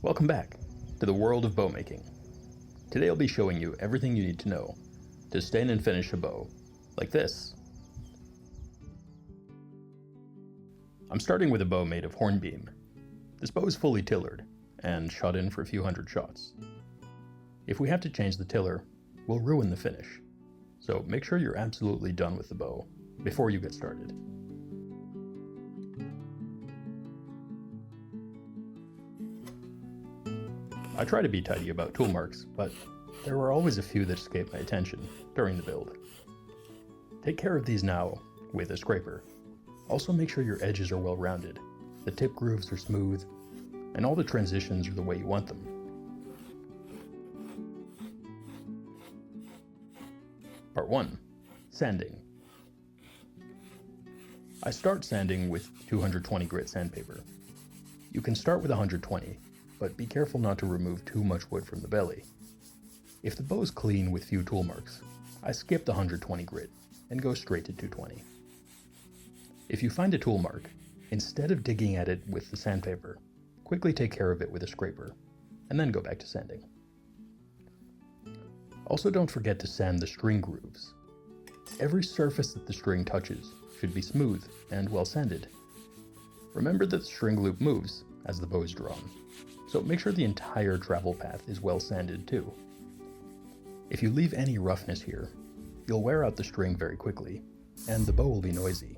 Welcome back to the world of bow making. Today I'll be showing you everything you need to know to stain and finish a bow, like this. I'm starting with a bow made of hornbeam. This bow is fully tillered and shot in for a few hundred shots. If we have to change the tiller, we'll ruin the finish, so make sure you're absolutely done with the bow before you get started. I try to be tidy about tool marks, but there were always a few that escaped my attention during the build. Take care of these now with a scraper. Also make sure your edges are well rounded, the tip grooves are smooth, and all the transitions are the way you want them. Part 1. Sanding. I start sanding with 220 grit sandpaper. You can start with 120, but be careful not to remove too much wood from the belly. If the bow is clean with few tool marks, I skip the 120 grit and go straight to 220. If you find a tool mark, instead of digging at it with the sandpaper, quickly take care of it with a scraper, and then go back to sanding. Also, don't forget to sand the string grooves. Every surface that the string touches should be smooth and well sanded. Remember that the string loop moves as the bow is drawn, so make sure the entire travel path is well sanded too. If you leave any roughness here, you'll wear out the string very quickly, and the bow will be noisy.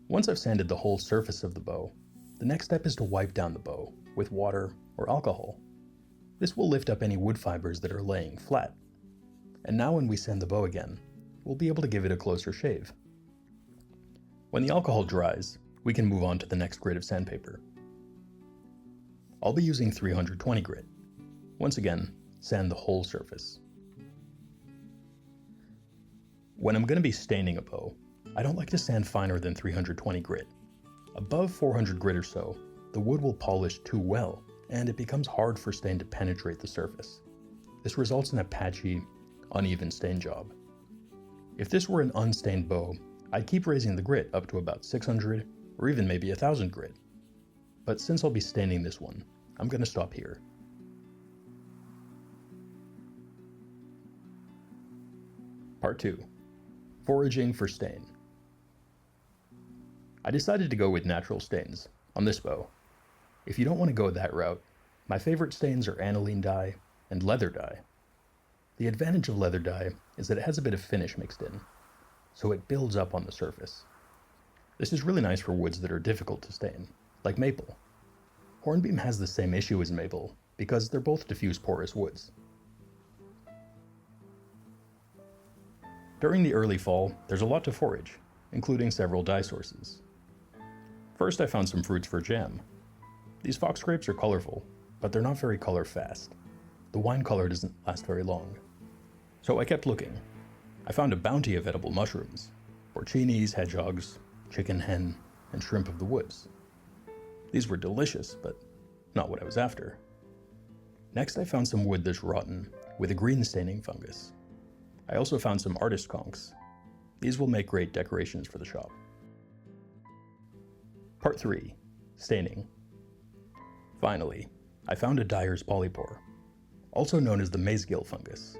Once I've sanded the whole surface of the bow, the next step is to wipe down the bow with water or alcohol. This will lift up any wood fibers that are laying flat. And now when we sand the bow again, we'll be able to give it a closer shave. When the alcohol dries, we can move on to the next grit of sandpaper. I'll be using 320 grit. Once again, sand the whole surface. When I'm going to be staining a bow, I don't like to sand finer than 320 grit. Above 400 grit or so, the wood will polish too well, and it becomes hard for stain to penetrate the surface. This results in a patchy, uneven stain job. If this were an unstained bow, I'd keep raising the grit up to about 600 or even maybe 1000 grit. But since I'll be staining this one, I'm going to stop here. Part 2. Foraging for stain. I decided to go with natural stains on this bow. If you don't want to go that route, my favorite stains are aniline dye and leather dye. The advantage of leather dye is that it has a bit of finish mixed in, so it builds up on the surface. This is really nice for woods that are difficult to stain, like maple. Hornbeam has the same issue as maple because they're both diffuse porous woods. During the early fall, there's a lot to forage, including several dye sources. First, I found some fruits for jam. These fox grapes are colorful, but they're not very color fast. The wine color doesn't last very long. So I kept looking. I found a bounty of edible mushrooms, porcinis, hedgehogs, chicken hen, and shrimp of the woods. These were delicious, but not what I was after. Next, I found some wood that's rotten with a green staining fungus. I also found some artist conchs. These will make great decorations for the shop. Part 3. Staining. Finally, I found a dyer's polypore, also known as the maizegill fungus.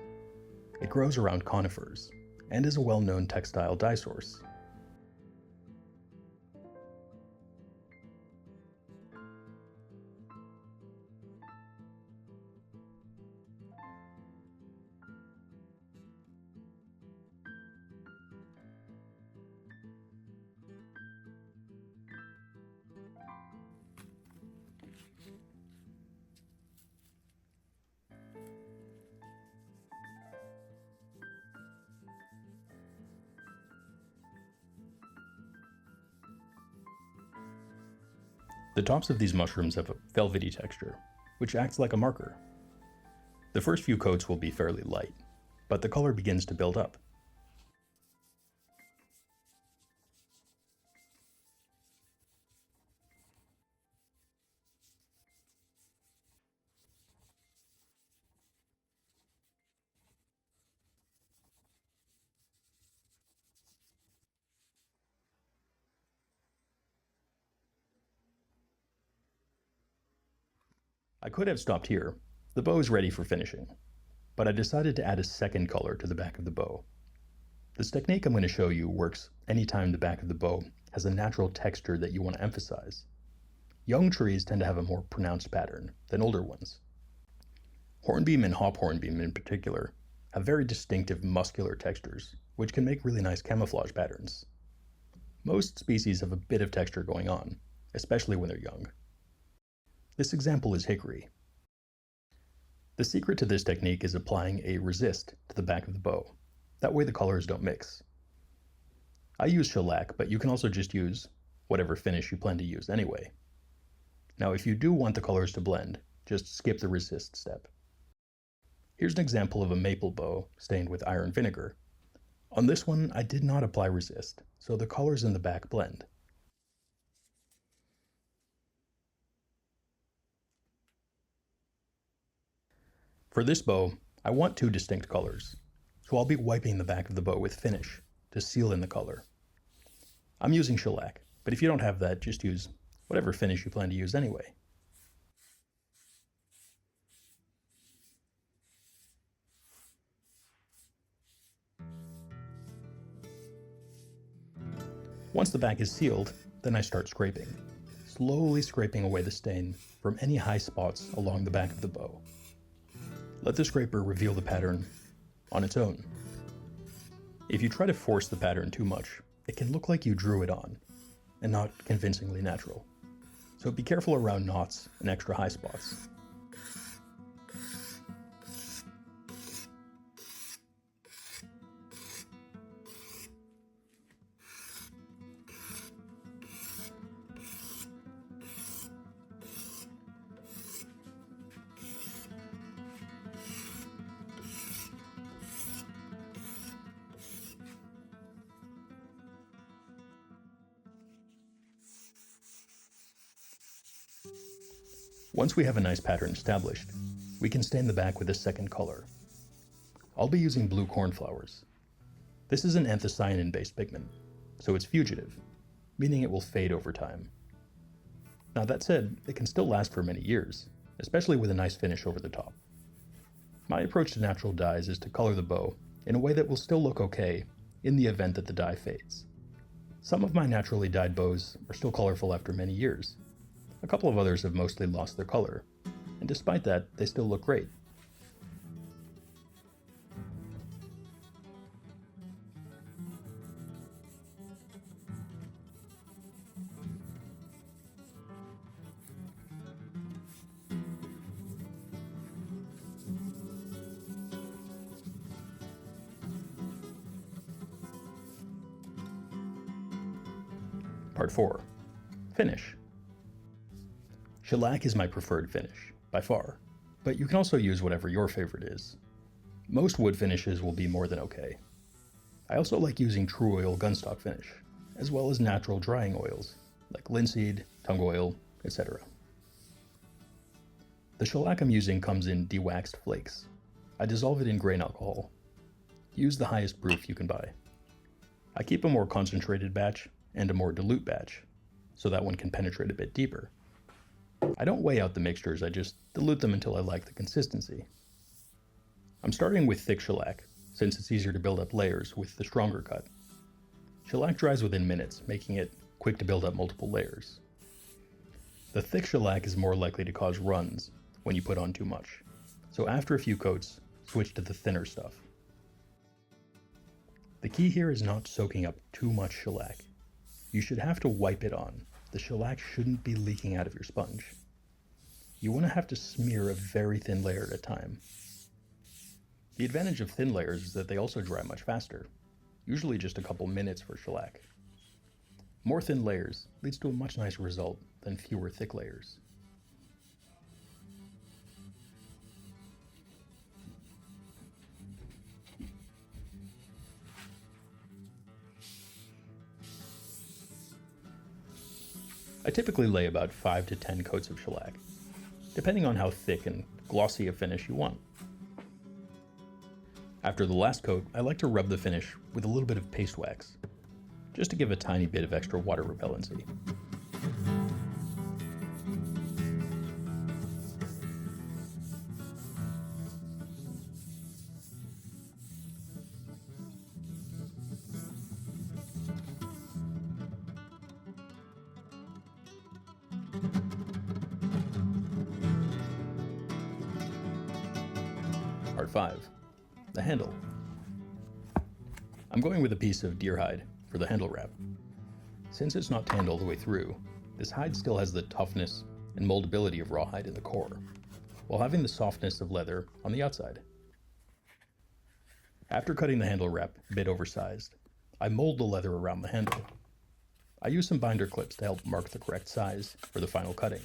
It grows around conifers and is a well-known textile dye source. The tops of these mushrooms have a velvety texture, which acts like a marker. The first few coats will be fairly light, but the color begins to build up. I could have stopped here. The bow is ready for finishing, but I decided to add a second color to the back of the bow. This technique I'm going to show you works anytime the back of the bow has a natural texture that you want to emphasize. Young trees tend to have a more pronounced pattern than older ones. Hornbeam and hop hornbeam in particular have very distinctive muscular textures, which can make really nice camouflage patterns. Most species have a bit of texture going on, especially when they're young. This example is hickory. The secret to this technique is applying a resist to the back of the bow. That way the colors don't mix. I use shellac, but you can also just use whatever finish you plan to use anyway. Now, if you do want the colors to blend, just skip the resist step. Here's an example of a maple bow stained with iron vinegar. On this one, I did not apply resist, so the colors in the back blend. For this bow, I want two distinct colors, so I'll be wiping the back of the bow with finish to seal in the color. I'm using shellac, but if you don't have that, just use whatever finish you plan to use anyway. Once the back is sealed, then I start scraping, slowly scraping away the stain from any high spots along the back of the bow. Let the scraper reveal the pattern on its own. If you try to force the pattern too much, it can look like you drew it on, and not convincingly natural. So be careful around knots and extra high spots. Once we have a nice pattern established, we can stain the back with a second color. I'll be using blue cornflowers. This is an anthocyanin-based pigment, so it's fugitive, meaning it will fade over time. Now that said, it can still last for many years, especially with a nice finish over the top. My approach to natural dyes is to color the bow in a way that will still look okay in the event that the dye fades. Some of my naturally dyed bows are still colorful after many years. A couple of others have mostly lost their color, and despite that, they still look great. Part 4. Finish. Shellac is my preferred finish, by far, but you can also use whatever your favorite is. Most wood finishes will be more than okay. I also like using true oil gunstock finish, as well as natural drying oils, like linseed, tung oil, etc. The shellac I'm using comes in dewaxed flakes. I dissolve it in grain alcohol. Use the highest proof you can buy. I keep a more concentrated batch and a more dilute batch, so that one can penetrate a bit deeper. I don't weigh out the mixtures, I just dilute them until I like the consistency. I'm starting with thick shellac, since it's easier to build up layers with the stronger cut. Shellac dries within minutes, making it quick to build up multiple layers. The thick shellac is more likely to cause runs when you put on too much, so after a few coats, switch to the thinner stuff. The key here is not soaking up too much shellac. You should have to wipe it on. The shellac shouldn't be leaking out of your sponge. You want to have to smear a very thin layer at a time. The advantage of thin layers is that they also dry much faster, usually just a couple minutes for shellac. More thin layers leads to a much nicer result than fewer thick layers. I typically lay about 5 to 10 coats of shellac, depending on how thick and glossy a finish you want. After the last coat, I like to rub the finish with a little bit of paste wax, just to give a tiny bit of extra water repellency. 5, the handle. I'm going with a piece of deer hide for the handle wrap. Since it's not tanned all the way through, this hide still has the toughness and moldability of rawhide in the core, while having the softness of leather on the outside. After cutting the handle wrap a bit oversized, I mold the leather around the handle. I use some binder clips to help mark the correct size for the final cutting.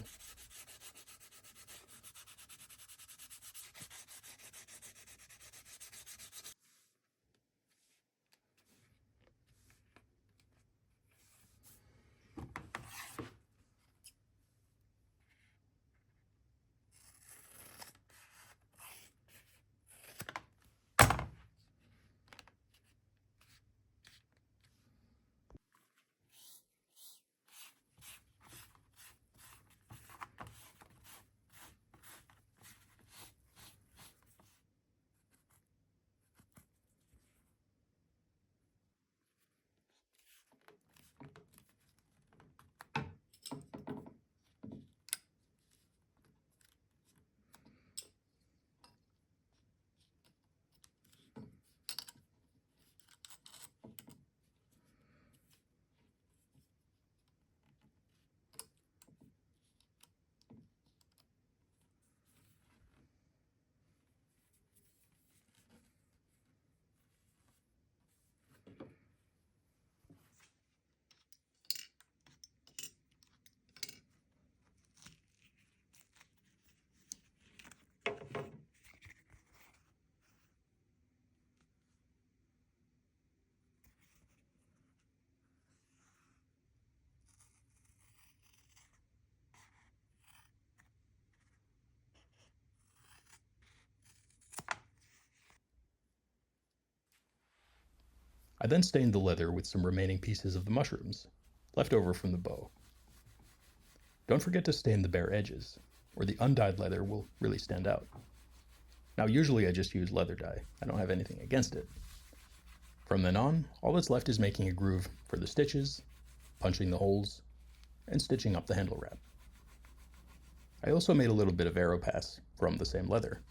I then stained the leather with some remaining pieces of the mushrooms, left over from the bow. Don't forget to stain the bare edges, or the undyed leather will really stand out. Now usually I just use leather dye, I don't have anything against it. From then on, all that's left is making a groove for the stitches, punching the holes, and stitching up the handle wrap. I also made a little bit of arrow pass from the same leather.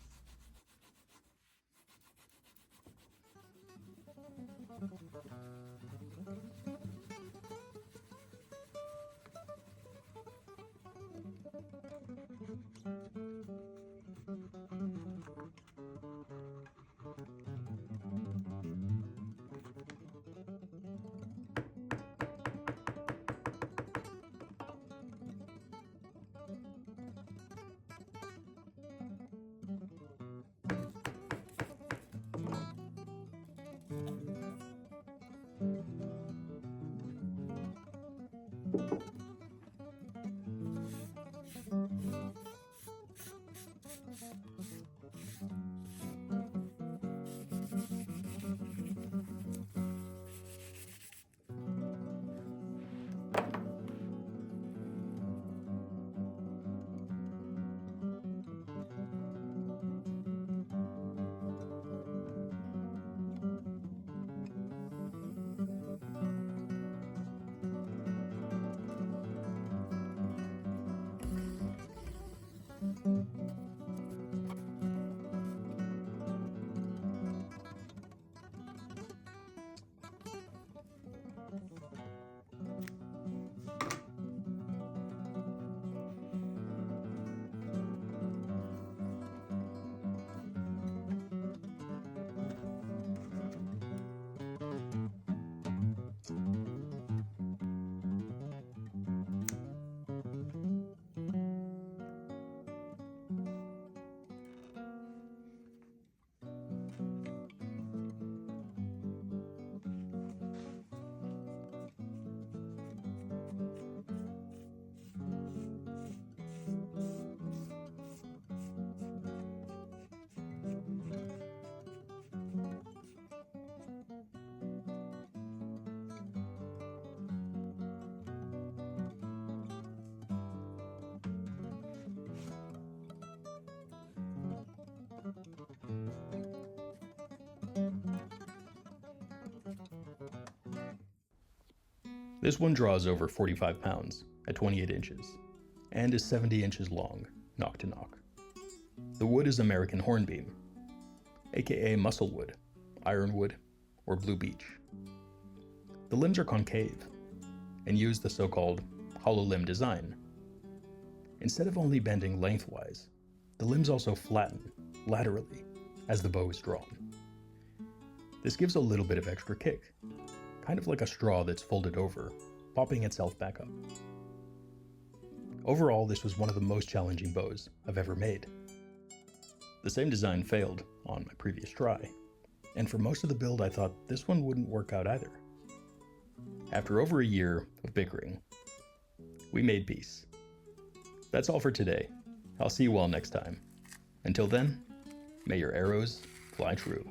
This one draws over 45 pounds at 28 inches and is 70 inches long, knock to knock. The wood is American hornbeam. aka musclewood, ironwood, or blue beech. The limbs are concave and use the so-called hollow limb design. Instead of only bending lengthwise, the limbs also flatten laterally as the bow is drawn. This gives a little bit of extra kick, kind of like a straw that's folded over, popping itself back up. Overall, this was one of the most challenging bows I've ever made. The same design failed on my previous try, and for most of the build I thought this one wouldn't work out either. After over a year of bickering, we made peace. That's all for today. I'll see you all next time. Until then, may your arrows fly true.